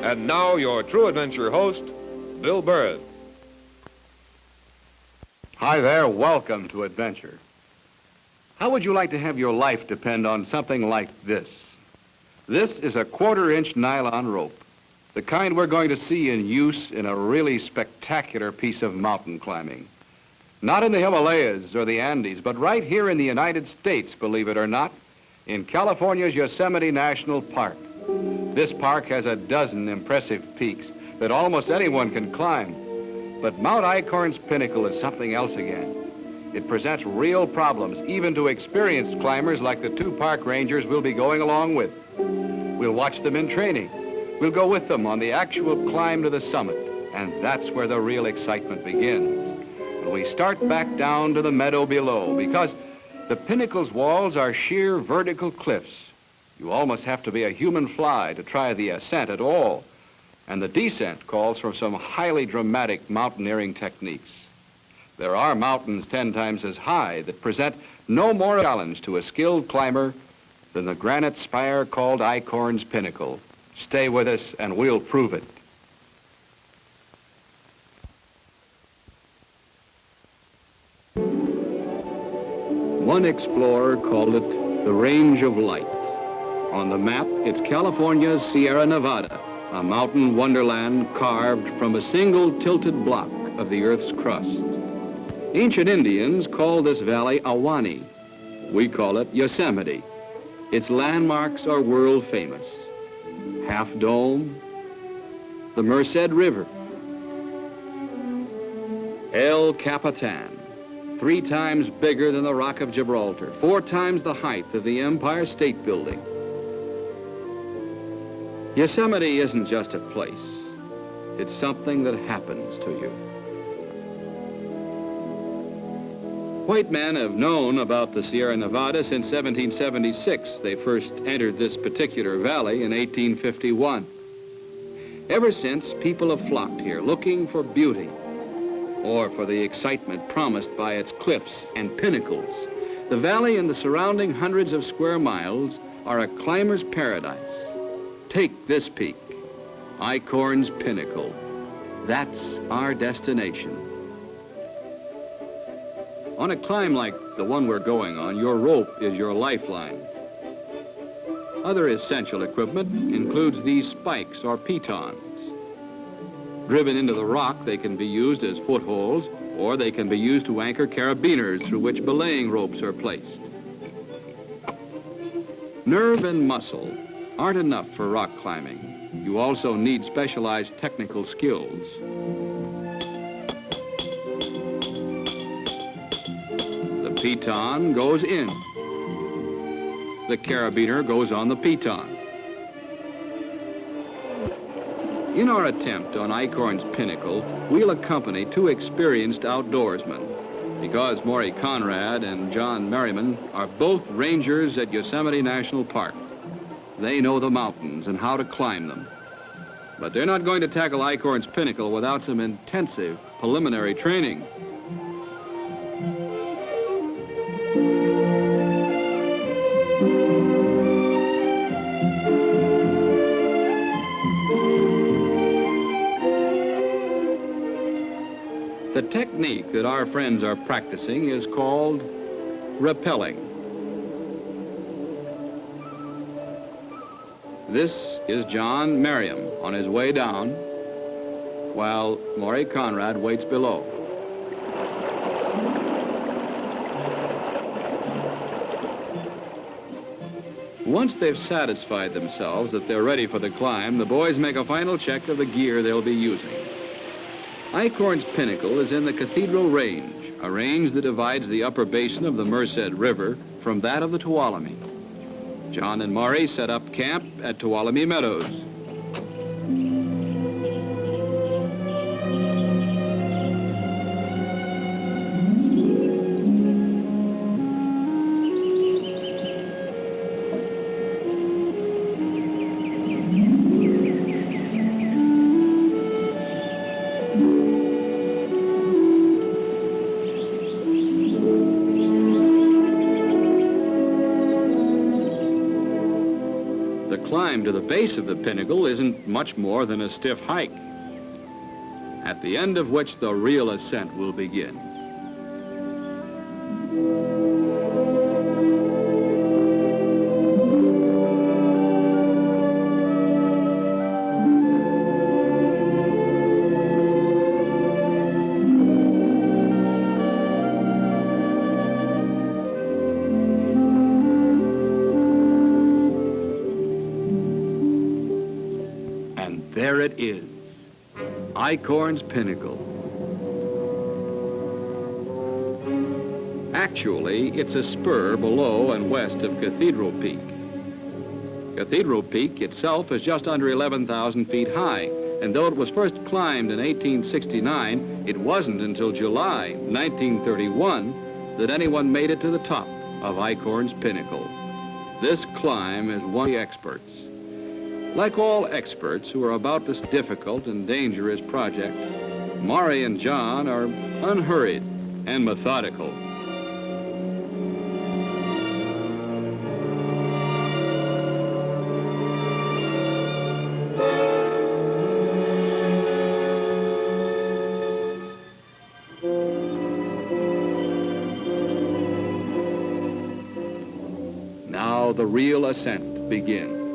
And now your True Adventure host, Bill Burrud. Hi there, welcome to Adventure. How would you like to have your life depend on something like this? This is a 1/4-inch nylon rope, the kind we're going to see in use in a really spectacular piece of mountain climbing. Not in the Himalayas or the Andes, but right here in the United States, believe it or not, in California's Yosemite National Park. This park has a dozen impressive peaks that almost anyone can climb. But Mount Eichorn's Pinnacle is something else again. It presents real problems, even to experienced climbers like the 2 park rangers we'll be going along with. We'll watch them in training. We'll go with them on the actual climb to the summit, and that's where the real excitement begins. When we start back down to the meadow below, because the Pinnacle's walls are sheer vertical cliffs. You almost have to be a human fly to try the ascent at all. And the descent calls for some highly dramatic mountaineering techniques. There are mountains 10 times as high that present no more challenge to a skilled climber than the granite spire called Eichorn's Pinnacle. Stay with us and we'll prove it. One explorer called it the Range of Light. On the map, it's California's Sierra Nevada, a mountain wonderland carved from a single tilted block of the Earth's crust. Ancient Indians called this valley Ahwahnee. We call it Yosemite. Its landmarks are world famous. Half Dome, the Merced River, El Capitan, 3 times bigger than the Rock of Gibraltar, 4 times the height of the Empire State Building. Yosemite isn't just a place. It's something that happens to you. White men have known about the Sierra Nevada since 1776. They first entered this particular valley in 1851. Ever since, people have flocked here looking for beauty or for the excitement promised by its cliffs and pinnacles. The valley and the surrounding hundreds of square miles are a climber's paradise. Take this peak, Eichorn's Pinnacle. That's our destination. On a climb like the one we're going on, your rope is your lifeline. Other essential equipment includes these spikes or pitons. Driven into the rock, they can be used as footholds, or they can be used to anchor carabiners through which belaying ropes are placed. Nerve and muscle aren't enough for rock climbing. You also need specialized technical skills. The piton goes in. The carabiner goes on the piton. In our attempt on Eichorn's Pinnacle, we'll accompany 2 experienced outdoorsmen, because Morrie Conrad and John Merryman are both rangers at Yosemite National Park. They know the mountains and how to climb them. But they're not going to tackle Eichorn's Pinnacle without some intensive preliminary training. The technique that our friends are practicing is called rappelling. This is John Merriam on his way down, while Morrie Conrad waits below. Once they've satisfied themselves that they're ready for the climb, the boys make a final check of the gear they'll be using. Eichorn's Pinnacle is in the Cathedral Range, a range that divides the upper basin of the Merced River from that of the Tuolumne. John and Morrie set up camp at Tuolumne Meadows. The climb to the base of the pinnacle isn't much more than a stiff hike, at the end of which the real ascent will begin. There it is, Eichorn's Pinnacle. Actually, it's a spur below and west of Cathedral Peak. Cathedral Peak itself is just under 11,000 feet high, and though it was first climbed in 1869, it wasn't until July 1931 that anyone made it to the top of Eichorn's Pinnacle. This climb is one of the experts. Like all experts who are about this difficult and dangerous project, Morrie and John are unhurried and methodical. Now the real ascent begins.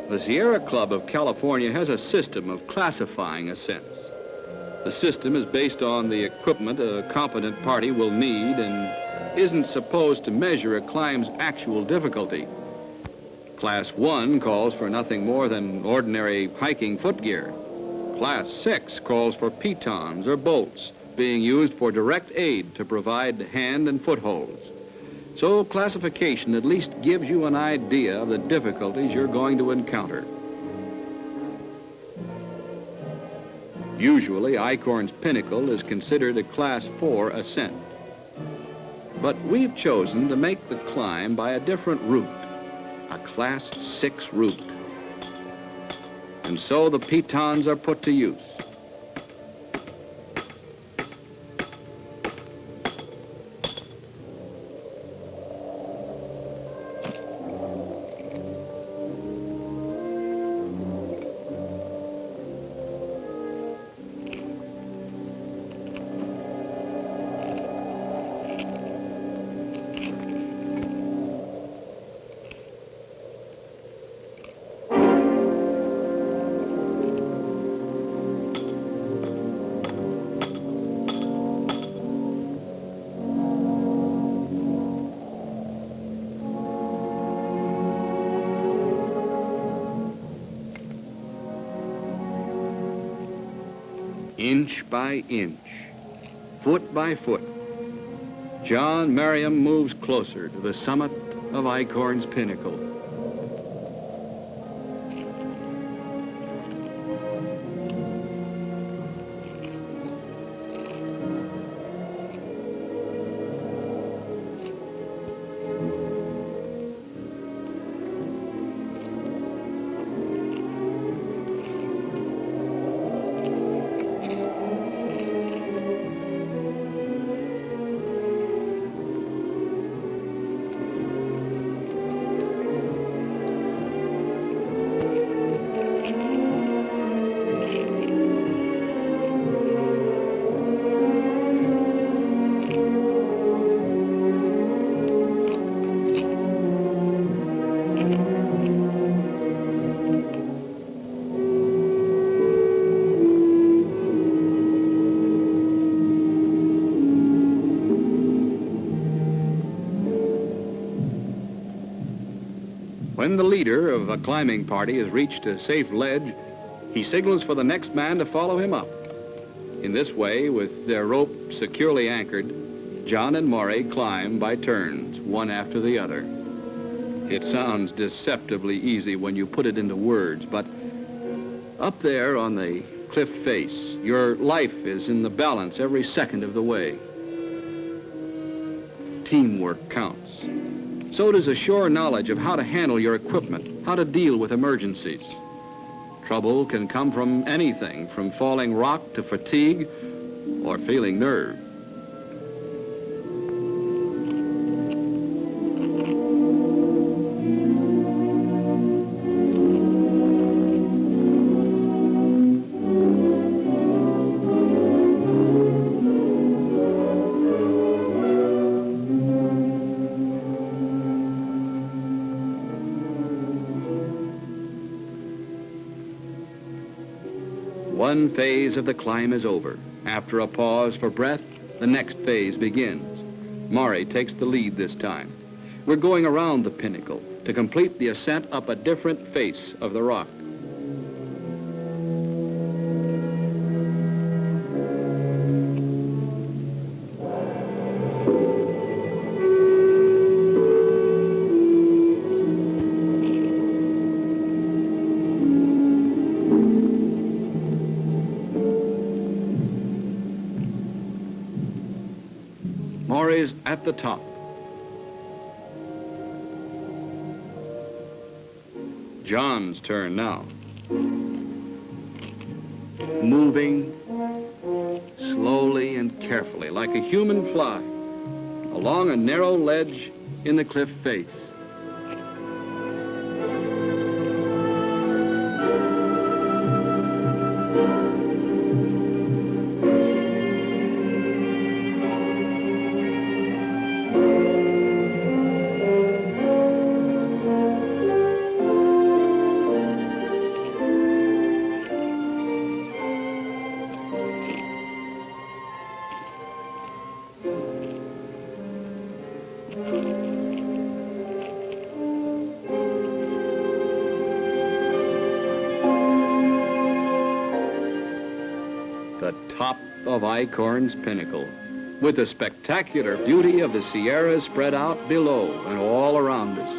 The Sierra Club of California has a system of classifying ascents. The system is based on the equipment a competent party will need and isn't supposed to measure a climb's actual difficulty. Class 1 calls for nothing more than ordinary hiking footgear. Class 6 calls for pitons or bolts being used for direct aid to provide hand and footholds. So classification at least gives you an idea of the difficulties you're going to encounter. Usually, Eichorn's Pinnacle is considered a Class 4 ascent. But we've chosen to make the climb by a different route, a Class 6 route. And so the pitons are put to use. Inch by inch, foot by foot, John Merriam moves closer to the summit of Eichorn's Pinnacle. When the leader of a climbing party has reached a safe ledge, he signals for the next man to follow him up. In this way, with their rope securely anchored, John and Morrie climb by turns, one after the other. It sounds deceptively easy when you put it into words, but up there on the cliff face. Your life is in the balance every second of the way. Teamwork counts. So does a sure knowledge of how to handle your equipment, how to deal with emergencies. Trouble can come from anything, from falling rock to fatigue or failing nerve. One phase of the climb is over. After a pause for breath, the next phase begins. Morrie takes the lead this time. We're going around the pinnacle to complete the ascent up a different face of the rock. Morrie's at the top. John's turn now. Moving slowly and carefully, like a human fly, along a narrow ledge in the cliff face. The top of Eichorn's Pinnacle, with the spectacular beauty of the Sierras spread out below and all around us.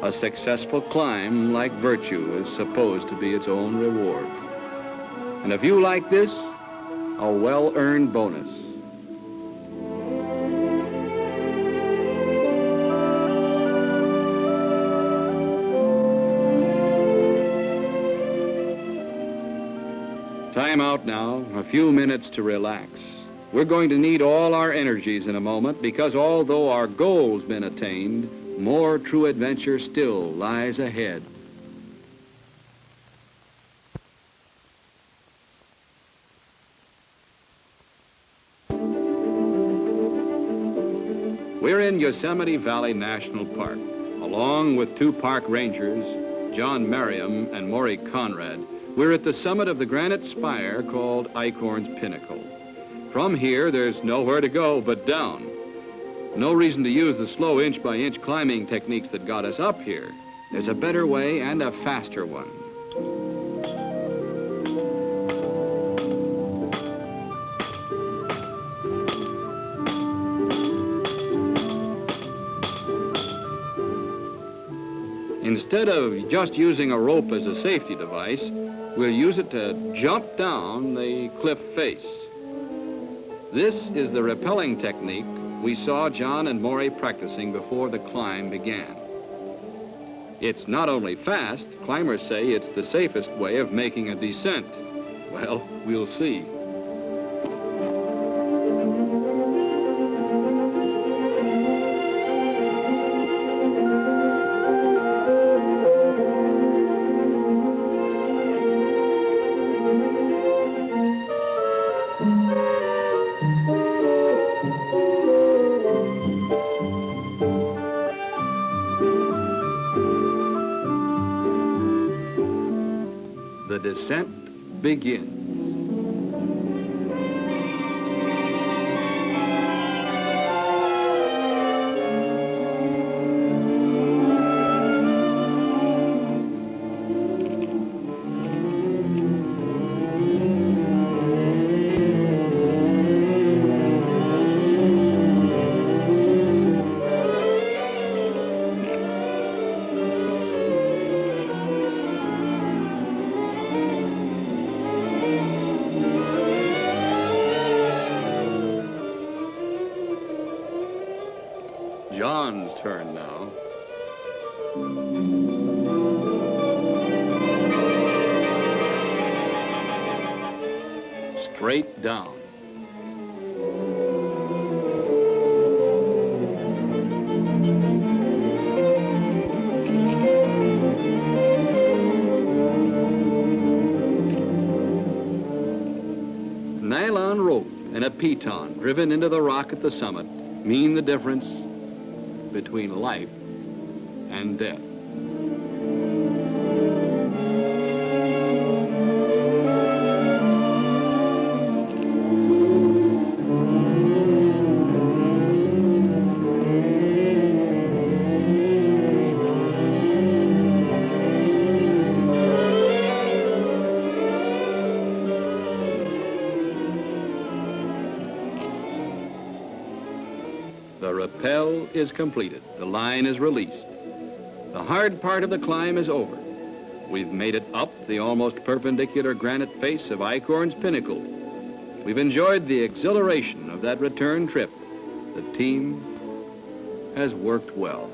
A successful climb, like virtue, is supposed to be its own reward. And a view like this, a well-earned bonus. Time out now, a few minutes to relax. We're going to need all our energies in a moment because although our goal's been attained, more true adventure still lies ahead. We're in Yosemite Valley National Park, along with two park rangers, John Merryman and Morrie Conrad. We're at the summit of the granite spire called Eichorn's Pinnacle. From here, there's nowhere to go but down. No reason to use the slow inch-by-inch climbing techniques that got us up here. There's a better way and a faster one. Instead of just using a rope as a safety device, we'll use it to jump down the cliff face. This is the rappelling technique we saw John and Morrie practicing before the climb began. It's not only fast, climbers say it's the safest way of making a descent. Well, we'll see. The descent begins. John's turn now. Straight down. Nylon rope and a piton driven into the rock at the summit mean the difference between life and death. The rappel is completed. The line is released. The hard part of the climb is over. We've made it up the almost perpendicular granite face of Eichorn's Pinnacle. We've enjoyed the exhilaration of that return trip. The team has worked well.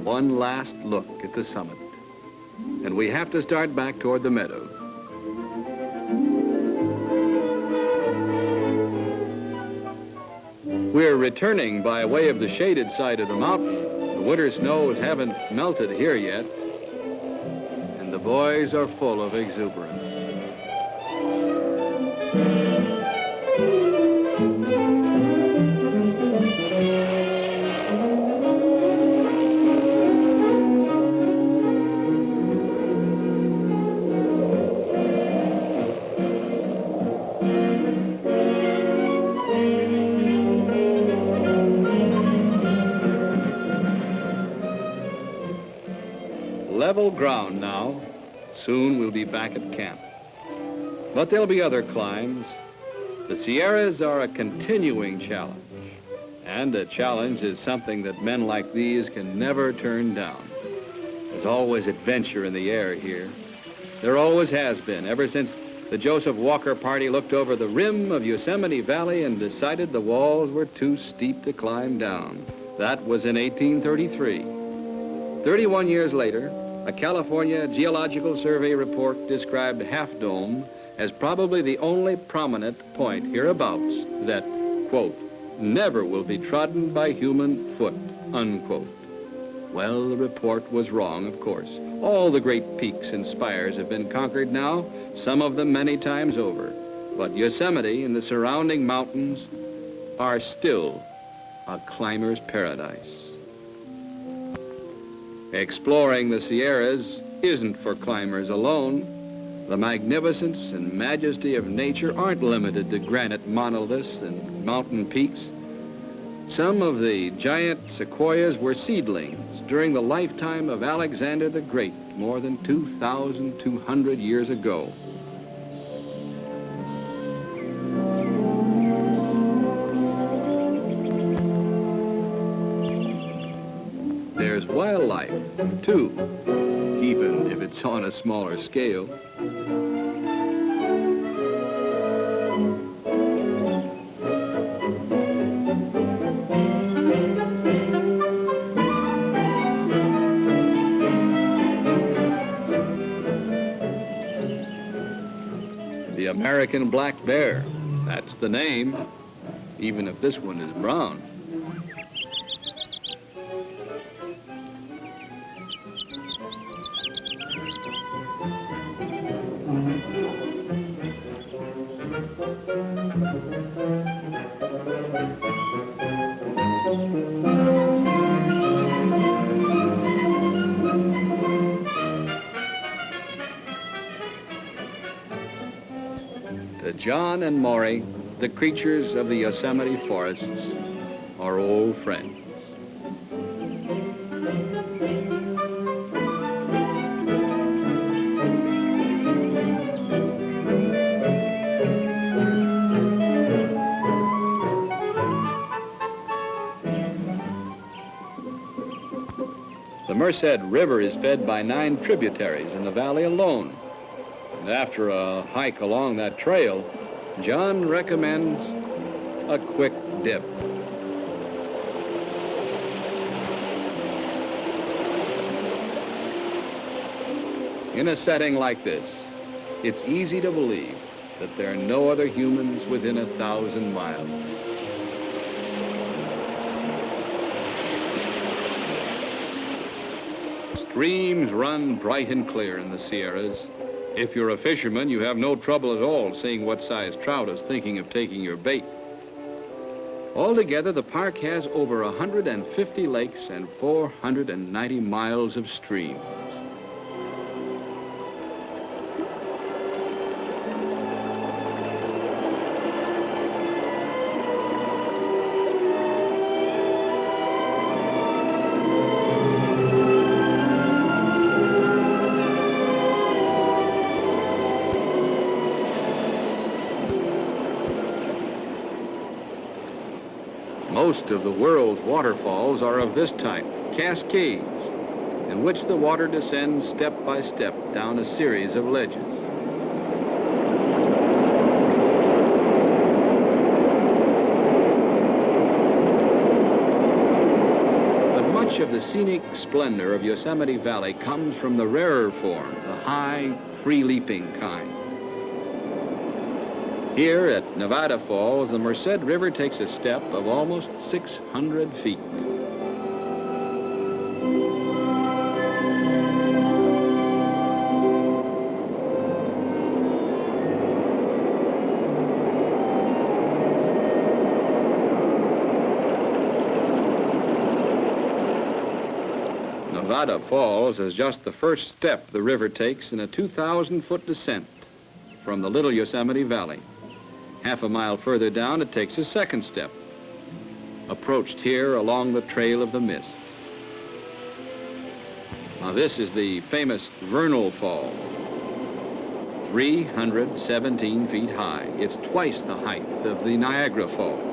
One last look at the summit, and we have to start back toward the meadows. We're returning by way of the shaded side of the mountain. The winter snows haven't melted here yet, and the boys are full of exuberance. Level ground now. Soon we'll be back at camp. But there'll be other climbs. The Sierras are a continuing challenge. And a challenge is something that men like these can never turn down. There's always adventure in the air here. There always has been, ever since the Joseph Walker party looked over the rim of Yosemite Valley and decided the walls were too steep to climb down. That was in 1833. 31 years later, a California Geological Survey report described Half Dome as probably the only prominent point hereabouts that, quote, never will be trodden by human foot, unquote. Well, the report was wrong, of course. All the great peaks and spires have been conquered now, some of them many times over. But Yosemite and the surrounding mountains are still a climber's paradise. Exploring the Sierras isn't for climbers alone. The magnificence and majesty of nature aren't limited to granite monoliths and mountain peaks. Some of the giant sequoias were seedlings during the lifetime of Alexander the Great, more than 2,200 years ago. There's wildlife, too, even if it's on a smaller scale. The American black bear, that's the name, even if this one is brown. To John and Morrie, the creatures of the Yosemite forests are old friends. Merced River is fed by 9 tributaries in the valley alone. And after a hike along that trail, John recommends a quick dip. In a setting like this, it's easy to believe that there are no other humans within 1,000 miles. Streams run bright and clear in the Sierras. If you're a fisherman, you have no trouble at all seeing what size trout is thinking of taking your bait. Altogether, the park has over 150 lakes and 490 miles of streams. Most of the world's waterfalls are of this type, cascades, in which the water descends step by step down a series of ledges. But much of the scenic splendor of Yosemite Valley comes from the rarer form, the high, free-leaping kind. Here at Nevada Falls, the Merced River takes a step of almost 600 feet. Nevada Falls is just the first step the river takes in a 2,000-foot descent from the Little Yosemite Valley. Half a mile further down, it takes a second step, approached here along the Trail of the Mist. Now, this is the famous Vernal Fall, 317 feet high. It's twice the height of the Niagara Falls.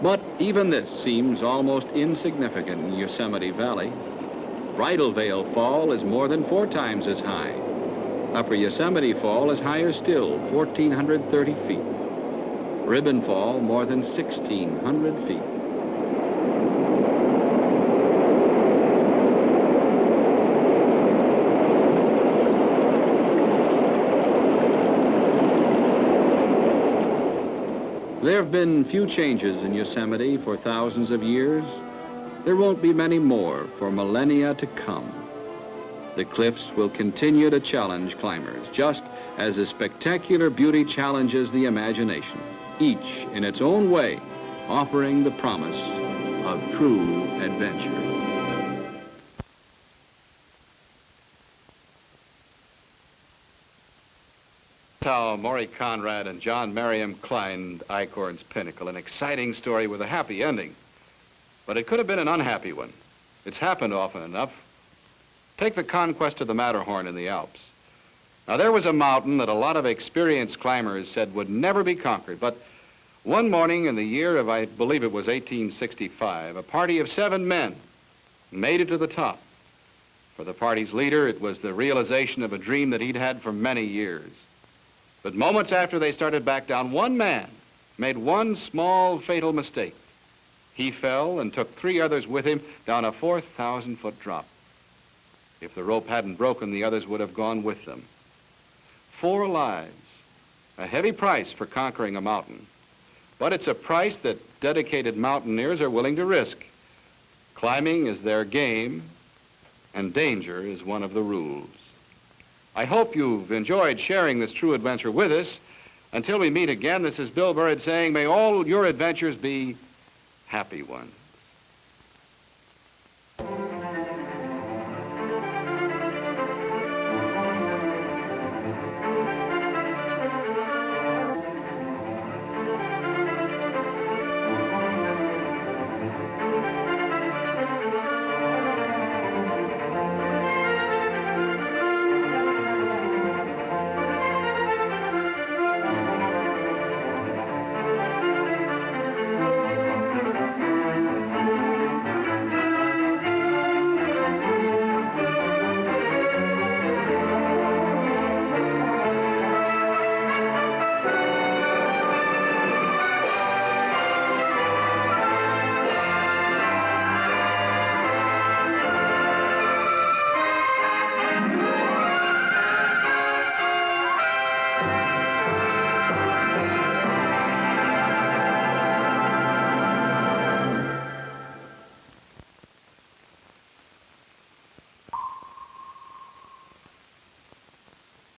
But even this seems almost insignificant in Yosemite Valley. Bridal Veil Fall is more than 4 times as high. Upper Yosemite Fall is higher still, 1,430 feet. Ribbon Fall more than 1,600 feet. There have been few changes in Yosemite for thousands of years. There won't be many more for millennia to come. The cliffs will continue to challenge climbers, just as the spectacular beauty challenges the imagination, each in its own way, offering the promise of true adventure. How Morrie Conrad and John Merriam climbed Eichorn's Pinnacle, an exciting story with a happy ending. But it could have been an unhappy one. It's happened often enough. Take the conquest of the Matterhorn in the Alps. Now, there was a mountain that a lot of experienced climbers said would never be conquered, but one morning in the year of, I believe it was 1865, a party of 7 men made it to the top. For the party's leader, it was the realization of a dream that he'd had for many years. But moments after they started back down, one man made one small fatal mistake. He fell and took 3 others with him down a 4,000-foot drop. If the rope hadn't broken, the others would have gone with them. 4 lives, a heavy price for conquering a mountain. But it's a price that dedicated mountaineers are willing to risk. Climbing is their game, and danger is one of the rules. I hope you've enjoyed sharing this true adventure with us. Until we meet again, this is Bill Burrud saying, may all your adventures be happy ones.